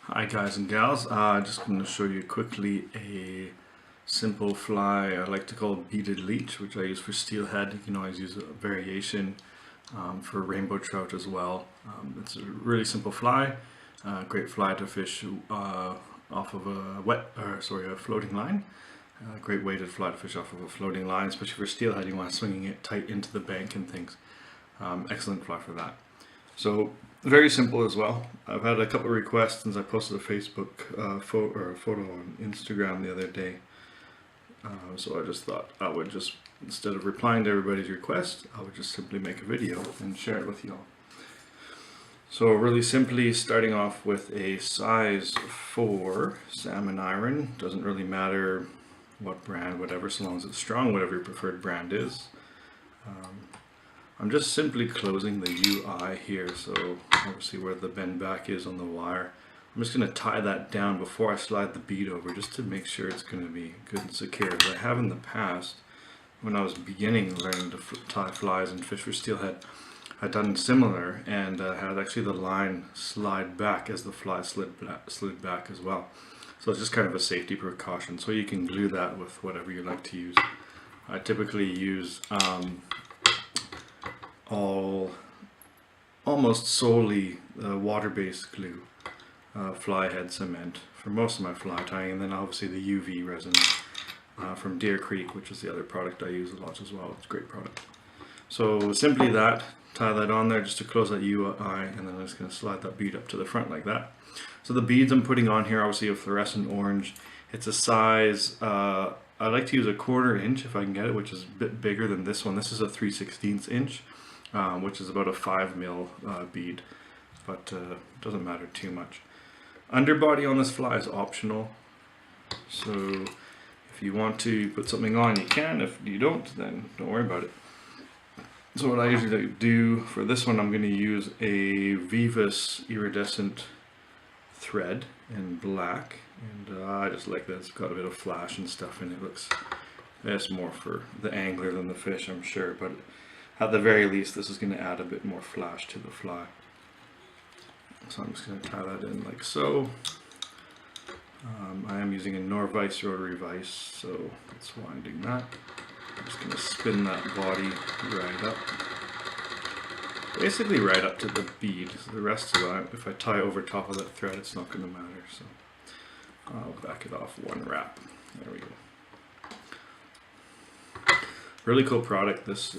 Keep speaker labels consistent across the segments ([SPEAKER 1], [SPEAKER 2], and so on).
[SPEAKER 1] Hi guys and gals, just going to show you quickly a simple fly I like to call Beaded Leech, which I use for Steelhead. You can always use a variation for rainbow trout as well. It's a really simple fly, great fly to fish off of a floating line. Great weighted fly to fish off of a floating line, especially for Steelhead. You want to swinging it tight into the bank and things. Excellent fly for that. So very simple as well. I've had a couple of requests since I posted a Facebook photo on Instagram the other day. So I just thought I would just, instead of replying to everybody's request, I would just simply make a video and share it with you all. So really simply starting off with a size 4 salmon iron. Doesn't really matter what brand, whatever, so long as it's strong, whatever your preferred brand is. I'm just simply closing the UI here, so obviously where the bend back is on the wire. I'm just going to tie that down before I slide the bead over, just to make sure it's going to be good and secure. As I have in the past, when I was beginning learning to tie flies and fish for steelhead, I'd done similar and had actually the line slide back as the fly slid back as well. So it's just kind of a safety precaution, so you can glue that with whatever you like to use. I typically use almost solely water-based glue, fly head cement for most of my fly tying, and then obviously the UV resin from Deer Creek, which is the other product I use a lot as well. It's a great product. So simply that, tie that on there just to close that UI, and then I'm just going to slide that bead up to the front like that. So the beads I'm putting on here, obviously a fluorescent orange. It's a size, I like to use a 1/4 inch if I can get it, which is a bit bigger than this one. This is a 3/16 inch. Which is about a 5 mil bead, but doesn't matter too much. Underbody on this fly is optional, so if you want to put something on, you can. If you don't, then don't worry about it. So what I usually do for this one, I'm going to use a Vivus iridescent thread in black, and I just like that. It's got a bit of flash and stuff in it. It's more for the angler than the fish, I'm sure, but at the very least, this is going to add a bit more flash to the fly. So I'm just going to tie that in like so. I am using a Norvise rotary vise, so it's winding that. I'm just going to spin that body right up. Basically right up to the bead. So the rest of it, if I tie over top of that thread, it's not going to matter. So I'll back it off one wrap. There we go. Really cool product, this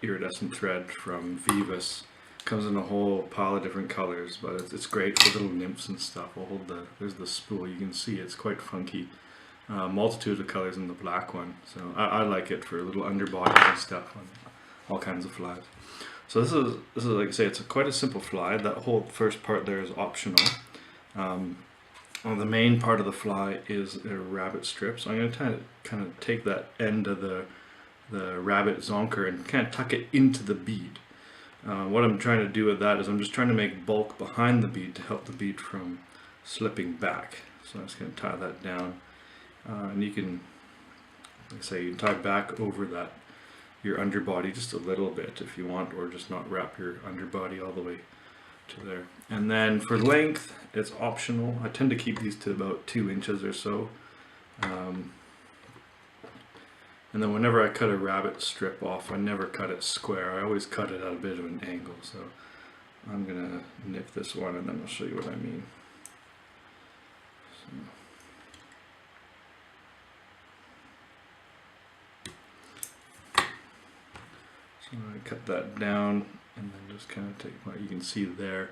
[SPEAKER 1] iridescent thread from Vivus. Comes in a whole pile of different colors, but it's great for little nymphs and stuff. I'll hold there's the spool, you can see it's quite funky. Multitude of colors in the black one, so I like it for little underbodies and stuff on all kinds of flies. So this is like I say, it's quite a simple fly. That whole first part there is optional. The main part of the fly is a rabbit strip, so I'm going to kind of take that end of the rabbit zonker and kind of tuck it into the bead. What I'm trying to do with that is I'm just trying to make bulk behind the bead to help the bead from slipping back. So I'm just going to tie that down, and you can, like I say, you can tie back over that your underbody just a little bit if you want, or just not wrap your underbody all the way to there. And then for length, it's optional. I tend to keep these to about 2 inches or so. And then whenever I cut a rabbit strip off, I never cut it square. I always cut it at a bit of an angle. So I'm going to nip this one and then I'll show you what I mean. So I cut that down and then just kind of take what you can see there,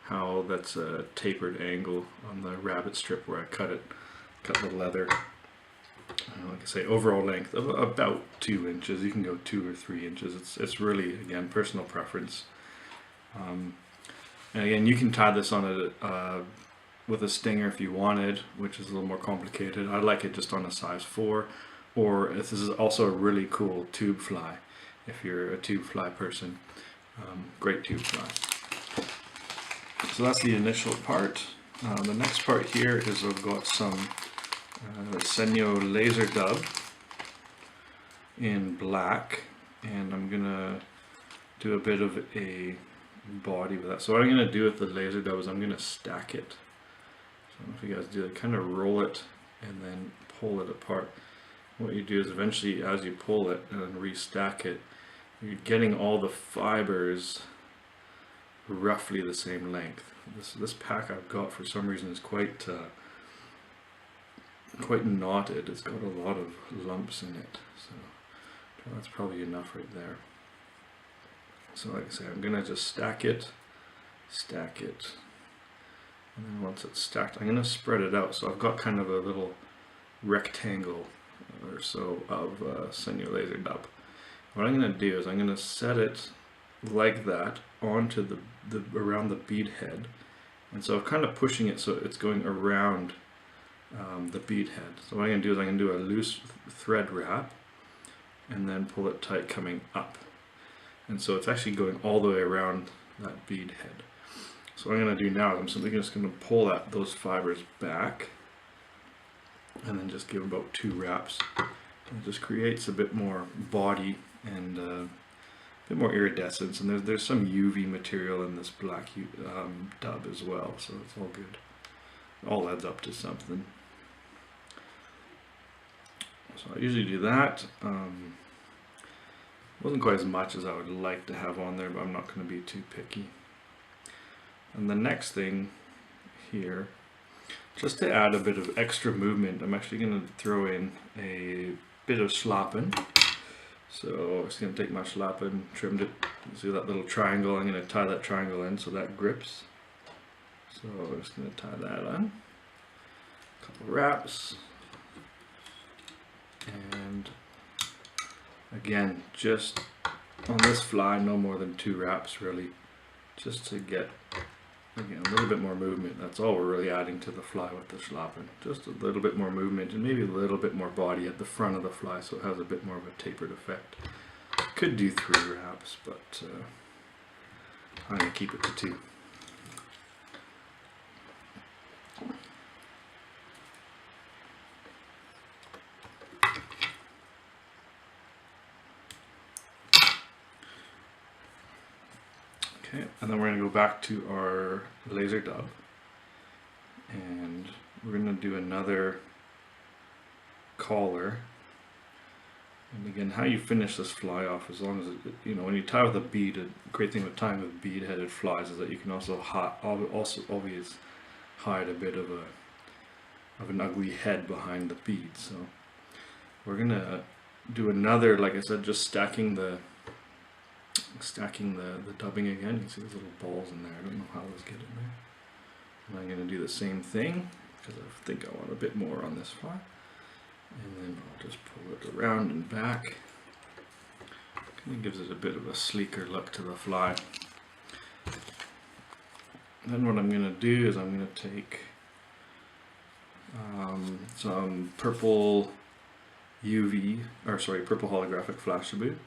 [SPEAKER 1] how that's a tapered angle on the rabbit strip where I cut the leather. Like I say, overall length of about 2 inches. You can go 2 or 3 inches. It's really, again, personal preference. And again, you can tie this on with a stinger if you wanted, which is a little more complicated. I like it just on a size 4, or this is also a really cool tube fly if you're a tube fly person. Great tube fly. So that's the initial part. The next part here is I've got some Senyo laser dub in black, and I'm gonna do a bit of a body with that. So what I'm gonna do with the laser dub is I'm gonna stack it I don't know if you guys do it, kind of roll it and then pull it apart. What you do is eventually, as you pull it and restack it, you're getting all the fibers roughly the same length. This pack I've got for some reason is quite knotted. It's got a lot of lumps in it, so that's probably enough right there. So like I say, I'm gonna just stack it, and then once it's stacked, I'm gonna spread it out. So I've got kind of a little rectangle or so of senior laser dub. What I'm going to do is I'm going to set it like that onto the around the bead head, and so I'm kind of pushing it so it's going around the bead head. So what I'm going to do is I'm going to do a loose thread wrap and then pull it tight coming up, and so it's actually going all the way around that bead head. So what I'm going to do now is I'm simply just going to pull those fibers back and then just give about 2 wraps. It just creates a bit more body and a bit more iridescence, and there's some UV material in this black dub as well, so it's all good. It all adds up to something. So I usually do that. Wasn't quite as much as I would like to have on there, but I'm not going to be too picky. And the next thing here, just to add a bit of extra movement, I'm actually going to throw in a bit of slapping. So I'm just going to take my slapping, trimmed it, see that little triangle, I'm going to tie that triangle in so that grips. So I'm just going to tie that on, a couple wraps, and again, just on this fly, no more than 2 wraps really, just to get, again, a little bit more movement. That's all we're really adding to the fly with the schlappen. Just a little bit more movement and maybe a little bit more body at the front of the fly so it has a bit more of a tapered effect. Could do 3 wraps, but I'm going to keep it to 2. Okay, and then we're going to go back to our laser dub, and we're going to do another collar. And again, how you finish this fly off, as long as it, you know, when you tie with a bead, a great thing with tying with bead-headed flies is that you can also always hide a bit of an ugly head behind the bead. So we're going to do another, like I said, just stacking the dubbing again. You can see those little balls in there. I don't know how those get in there. And I'm going to do the same thing because I think I want a bit more on this fly. And then I'll just pull it around and back. Kind of gives it a bit of a sleeker look to the fly. Then what I'm going to do is I'm going to take some purple purple holographic flash boot,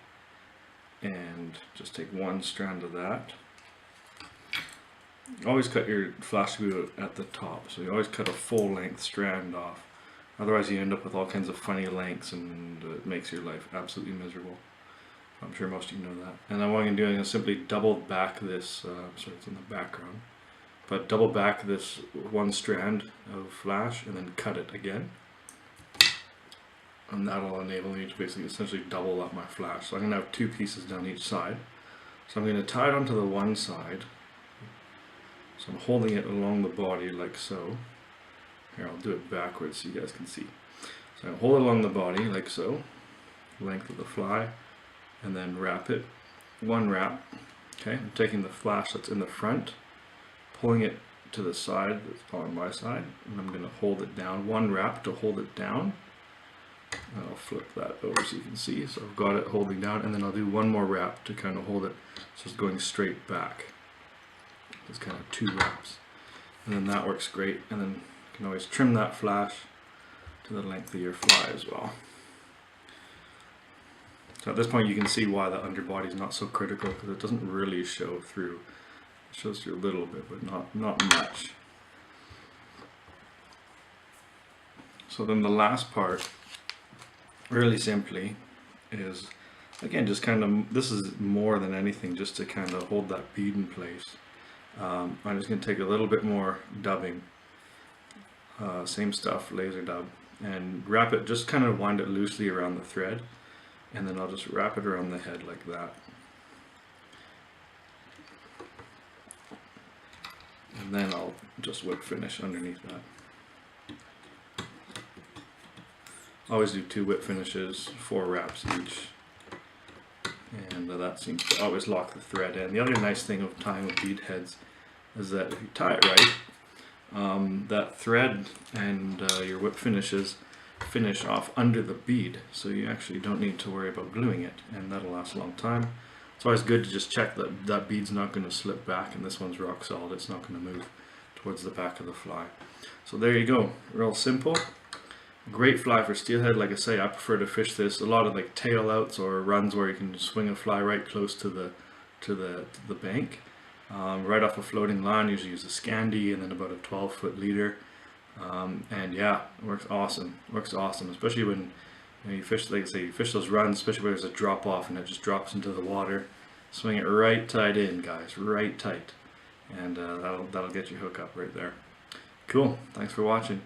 [SPEAKER 1] and just take 1 strand of that. Always cut your flash boot at the top, so you always cut a full length strand off. Otherwise you end up with all kinds of funny lengths and it makes your life absolutely miserable. I'm sure most of you know that. And then what I'm doing is simply double back this, sorry it's in the background, but double back this 1 strand of flash and then cut it again. And that'll enable me to basically essentially double up my flash. So I'm going to have 2 pieces down each side. So I'm going to tie it onto the one side. So I'm holding it along the body like so. Here, I'll do it backwards so you guys can see. So I hold it along the body like so, length of the fly, and then wrap it. 1 wrap. Okay, I'm taking the flash that's in the front, pulling it to the side that's on my side, and I'm going to hold it down. 1 wrap to hold it down. And I'll flip that over so you can see. So I've got it holding down, and then I'll do 1 more wrap to kind of hold it so it's going straight back. It's kind of 2 wraps. And then that works great, and then you can always trim that flash to the length of your fly as well. So at this point you can see why the underbody is not so critical, because it doesn't really show through. It shows through a little bit, but not much. So then the last part, really simply, is again just kind of, this is more than anything just to kind of hold that bead in place. I'm just going to take a little bit more dubbing, same stuff, laser dub, and wrap it, just kind of wind it loosely around the thread, and then I'll just wrap it around the head like that. And then I'll just whip finish underneath that. Always do 2 whip finishes, 4 wraps each. And that seems to always lock the thread in. The other nice thing of tying with bead heads is that if you tie it right, that thread and your whip finishes finish off under the bead, so you actually don't need to worry about gluing it, and that'll last a long time. It's always good to just check that that bead's not going to slip back, and this one's rock solid, it's not going to move towards the back of the fly. So there you go, real simple. Great fly for steelhead. Like I say, I prefer to fish this a lot of like tail outs or runs where you can swing a fly right close to the bank, right off a floating line. Usually use a Scandi and then about a 12-foot leader, and yeah, it works awesome. Works awesome, especially when you fish, like I say, you fish those runs, especially where there's a drop off and it just drops into the water. Swing it right tight in, guys, right tight, and that'll get your hook up right there. Cool. Thanks for watching.